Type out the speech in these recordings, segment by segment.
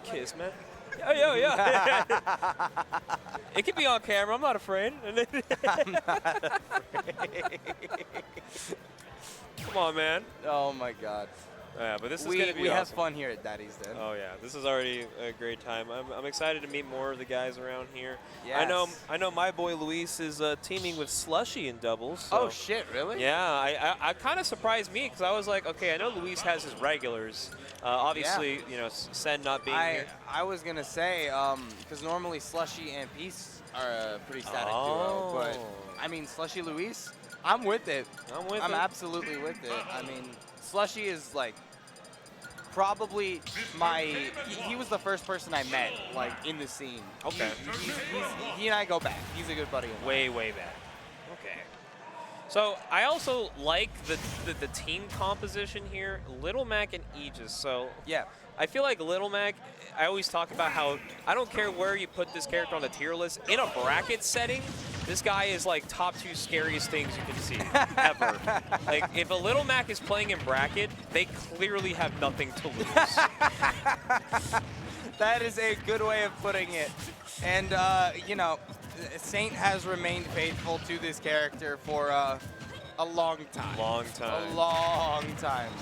my kiss, man. Yo, yo, yo. It can be on camera. I'm not afraid. I'm not afraid. Come on, man. Oh my God. Yeah, but this is going to be we awesome. have fun here at Daddy's Den. Oh yeah, this is already a great time. I'm excited to meet more of the guys around here. Yes. I know my boy Luis is teaming with Slushy in doubles. So. Oh shit, really? Yeah, I kind of surprised me because I was like, okay, I know Luis has his regulars. Obviously, you know, Sen not being here. I was gonna say because normally Slushy and Peace are a pretty static duo, but I mean Slushy Luis, I'm with it. I'm absolutely with it. I mean, Slushy is like probably he was the first person I met like in the scene. Okay. He and I go back. He's a good buddy of mine. Way back. Okay. So I also like the team composition here, Little Mac and Aegis. So yeah, I feel like Little Mac, I always talk about how I don't care where you put this character on the tier list. In a bracket setting, this guy is like top 2 scariest things you can see ever. Like if a Little Mac is playing in bracket, they clearly have nothing to lose. That is a good way of putting it. And you know, Saint has remained faithful to this character for a long time. A long time.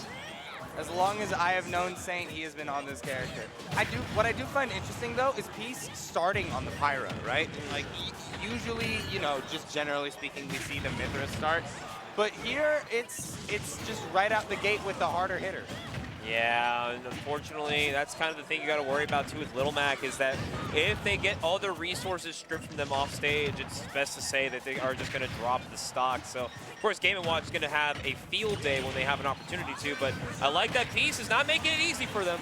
As long as I have known Saint, he has been on this character. What I do find interesting though is Peace starting on the Pyro, right? Like usually, you know, just generally speaking, we see the Mithra start, but here it's just right out the gate with the harder hitter. Yeah, and unfortunately, that's kind of the thing you got to worry about too with Little Mac is that if they get all their resources stripped from them off stage, it's best to say that they are just going to drop the stock. So, of course, Game & Watch is going to have a field day when they have an opportunity to, but I like that Peace is not making it easy for them.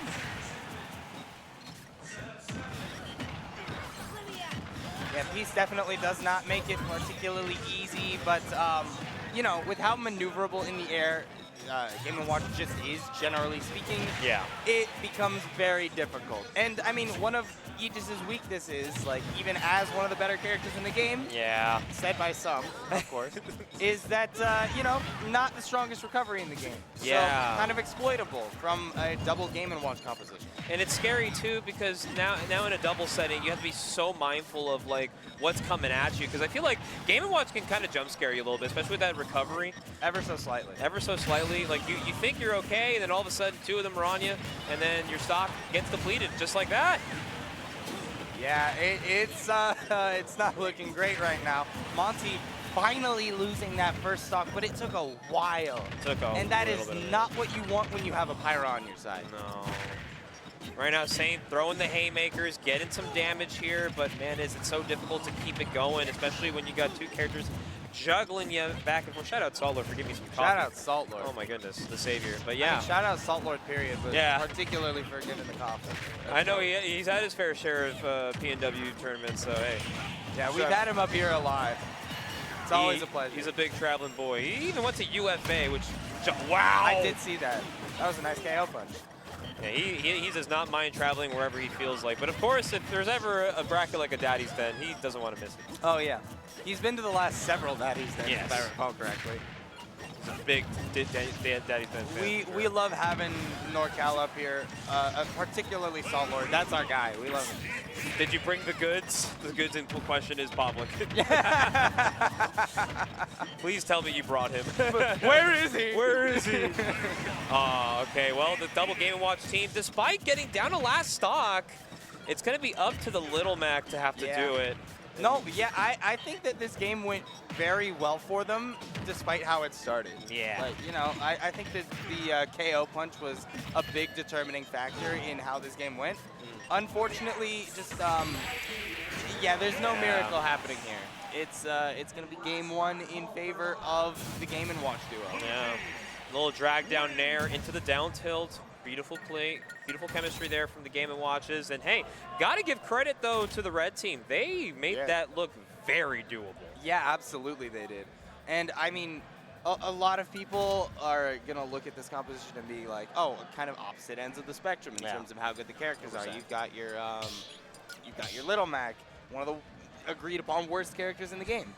Yeah, Peace definitely does not make it particularly easy, but, you know, with how maneuverable in the air Game & Watch just is, generally speaking, it becomes very difficult. And, I mean, one of Aegis's weaknesses, like, even as one of the better characters in the game, said by some, of course, is that, you know, not the strongest recovery in the game. So, kind of exploitable from a double Game & Watch composition. And it's scary, too, because now in a double setting, you have to be so mindful of, like, what's coming at you. Because I feel like Game & Watch can kind of jump scare you a little bit, especially with that recovery. Ever so slightly. Ever so slightly. Like, you think you're okay, and then all of a sudden, 2 of them are on you, and then your stock gets depleted just like that. Yeah, it's not looking great right now. Monte finally losing that first stock, but it took a while. And that is not what you want when you have a Pyro on your side. No. Right now, Saint throwing the haymakers, getting some damage here, but man, is it so difficult to keep it going, especially when you got 2 characters juggling you back and forth. Shout out Salt Lord for giving me some coffee. Shout out Salt Lord. Oh my goodness, the savior. But yeah. I mean, shout out Salt Lord, period, but particularly for giving the coffee. I know he's had his fair share of PNW tournaments, so hey. Yeah, we've had him up here a lot. It's always a pleasure. He's a big traveling boy. He even went to UFA, which, wow. I did see that. That was a nice KO punch. Yeah, he does not mind traveling wherever he feels like. But of course, if there's ever a bracket like a Daddy's Den, he doesn't want to miss it. Oh, yeah. He's been to the last several Daddy's Dens, if I recall correctly. He's a big Daddy's Den fan. We love having NorCal up here, particularly Salt Lord. That's our guy. We love him. Did you bring the goods? The goods in question is public. Please tell me you brought him. Where is he? Where is he? Okay, well, the double Game & Watch team, despite getting down to last stock, it's going to be up to the Little Mac to have to do it. No, yeah, I think that this game went very well for them, despite how it started. Yeah. Like, you know, I think that the KO punch was a big determining factor in how this game went. Unfortunately, just, yeah, there's no miracle happening here. It's going to be game 1 in favor of the Game & Watch duo. Yeah. A little drag down Nair into the down tilt. Beautiful play, beautiful chemistry there from the Game & Watches. And hey, got to give credit, though, to the red team. They made that look very doable. Yeah, absolutely they did. And, I mean, a lot of people are going to look at this composition and be like, oh, kind of opposite ends of the spectrum in terms of how good the characters 100%. Are. You've got your Little Mac, one of the agreed-upon worst characters in the game.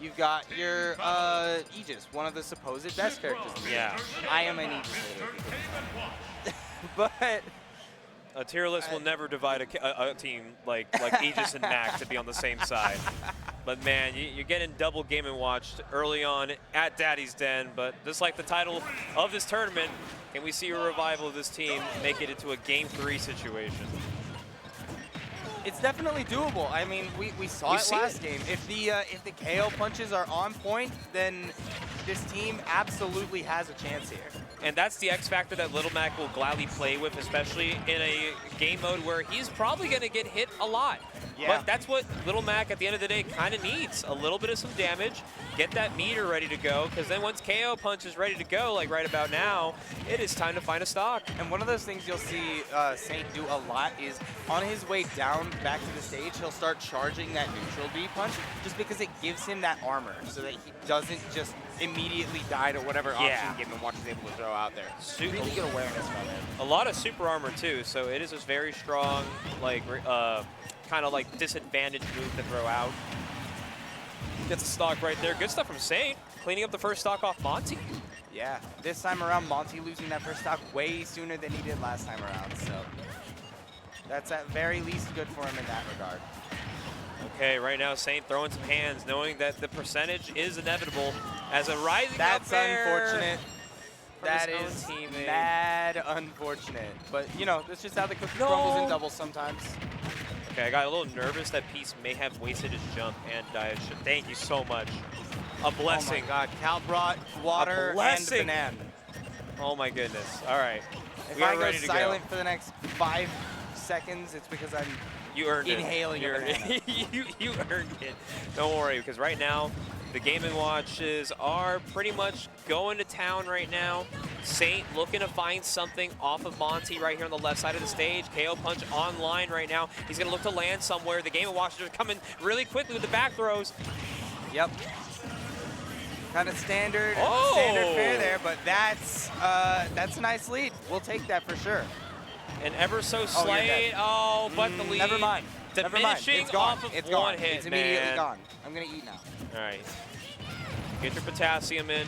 You've got your Aegis, one of the supposed best characters in the game. I am an Aegis hater. But A tier list will never divide a team like Aegis and Mac to be on the same side. But man, you're getting double Game & Watch early on at Daddy's Den. But just like the title of this tournament, can we see a revival of this team make it into a Game 3 situation? It's definitely doable. I mean, we saw it last game. If the KO punches are on point, then this team absolutely has a chance here. And that's the X factor that Little Mac will gladly play with, especially in a game mode where he's probably going to get hit a lot. Yeah. But that's what Little Mac at the end of the day kind of needs. A little bit of some damage, get that meter ready to go, because then once KO punch is ready to go, like right about now, it is time to find a stock. And one of those things you'll see Saint do a lot is on his way down back to the stage, he'll start charging that neutral B punch just because it gives him that armor so that he doesn't just immetimately die to whatever option Game & Watch is able to throw out there. Really good awareness from it. A lot of super armor too, so it is a very strong, like, kind of like disadvantage move to throw out. Gets a stock right there. Good stuff from Saint, cleaning up the first stock off Monte. Yeah, this time around, Monte losing that first stock way sooner than he did last time around, so that's at very least good for him in that regard. Okay, right now Saint throwing some hands, knowing that the percentage is inevitable as a rising That's up air unfortunate. That is mad unfortunate. But, you know, that's just how the cookie crumbles in doubles sometimes. Okay, I got a little nervous that Peace may have wasted his jump, and I should thank you so much. A blessing. Oh my God, Cal brought water and banana. Oh my goodness. All right. If I go silent for the next 5 seconds, it's because I'm inhaling a banana. you earned it. Don't worry, because right now, the Game & Watches are pretty much going to town right now. Saint looking to find something off of Monte right here on the left side of the stage. KO punch online right now. He's going to look to land somewhere. The Game & Watches are coming really quickly with the back throws. Yep. Kind of standard fare there, but that's a nice lead. We'll take that for sure. And ever so slight. Oh, but the lead. Never mind. Diminishing it's gone. off of it's one gone. hit, It's immediately gone. I'm going to eat now. All right. Get your potassium in.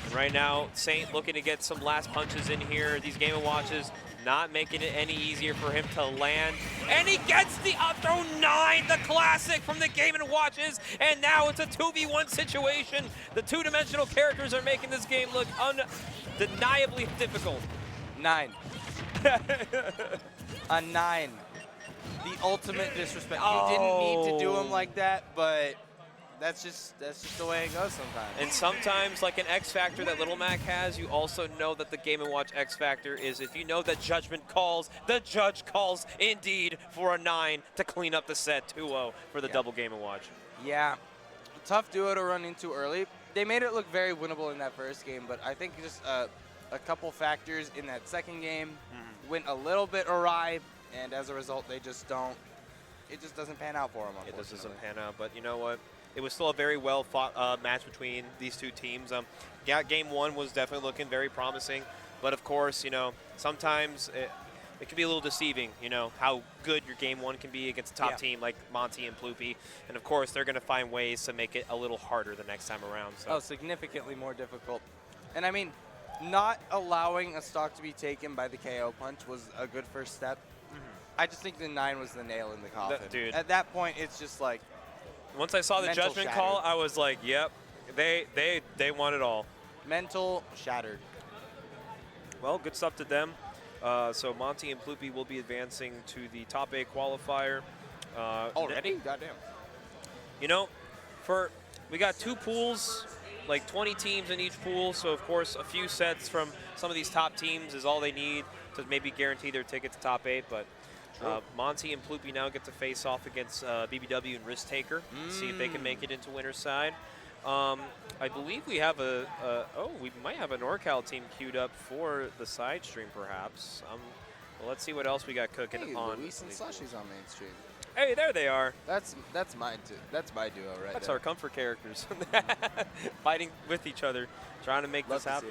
And right now, Saint looking to get some last punches in here. These Game & Watches not making it any easier for him to land. And he gets the up throw 9, the classic from the Game & Watches. And now it's a 2v1 situation. The two-dimensional characters are making this game look undeniably difficult. 9. A 9. The ultimate disrespect. You didn't need to do him like that, but that's just the way it goes sometimes. And sometimes, like an X Factor that Little Mac has, you also know that the Game & Watch X Factor is if you know that judgment calls, the judge calls indeed for a 9 to clean up the set 2-0 for the double Game & Watch. Yeah, tough duo to run into early. They made it look very winnable in that first game, but I think just a couple factors in that second game went a little bit awry, and as a result, it just doesn't pan out for them, unfortunately. It just doesn't pan out, but you know what? It was still a very well-fought match between these two teams. Game 1 was definitely looking very promising, but of course, you know, sometimes it can be a little deceiving, you know, how good your Game 1 can be against a top team like Monte and Ploopy, and of course, they're going to find ways to make it a little harder the next time around. So. Oh, significantly more difficult. And I mean, not allowing a stock to be taken by the KO punch was a good first step. I just think the 9 was the nail in the coffin. Dude. At that point, it's just like, once I saw the judgment call, I was like, yep, they want it all. Mental shattered. Well, good stuff to them. So Monte and Ploopy will be advancing to the top 8 qualifier. Already? Goddamn. You know, we got 2 pools, like 20 teams in each pool, so of course a few sets from some of these top teams is all they need to maybe guarantee their ticket to top 8, but Monte and Ploopy now get to face off against BBW and Risk Taker, see if they can make it into winner's side. I believe we have we might have a NorCal team queued up for the side stream, perhaps. Well, let's see what else we got cooking on. Luis and Slushy's on main stream. Hey, there they are. That's mine too. That's my duo right That's there. our comfort characters, fighting with each other, trying to make this happen.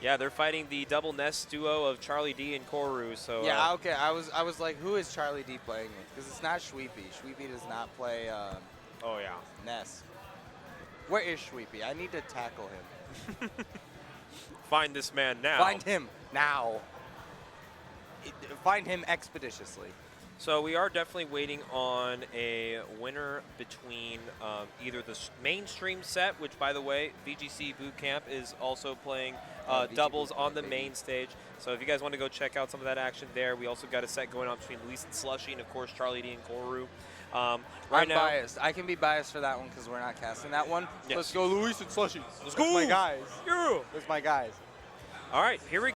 Yeah, they're fighting the double Ness duo of Charlie D and Koru. So yeah, okay. I was like, who is Charlie D playing with? Because it's not Shweepy. Shweepy does not play. Oh yeah. Ness. Where is Shweepy? I need to tackle him. Find this man now. Find him now. find him expeditiously. So we are definitely waiting on a winner between either the mainstream set, which, by the way, VGC Bootcamp is also playing doubles on the main stage. So if you guys want to go check out some of that action there, we also got a set going on between Luis and Slushy, and of course Charlie D and Koru. I'm biased. I can be biased for that one because we're not casting that one. Yes. Let's go Luis and Slushy. Let's That's go. my guys. Yeah. That's my guys. All right, here we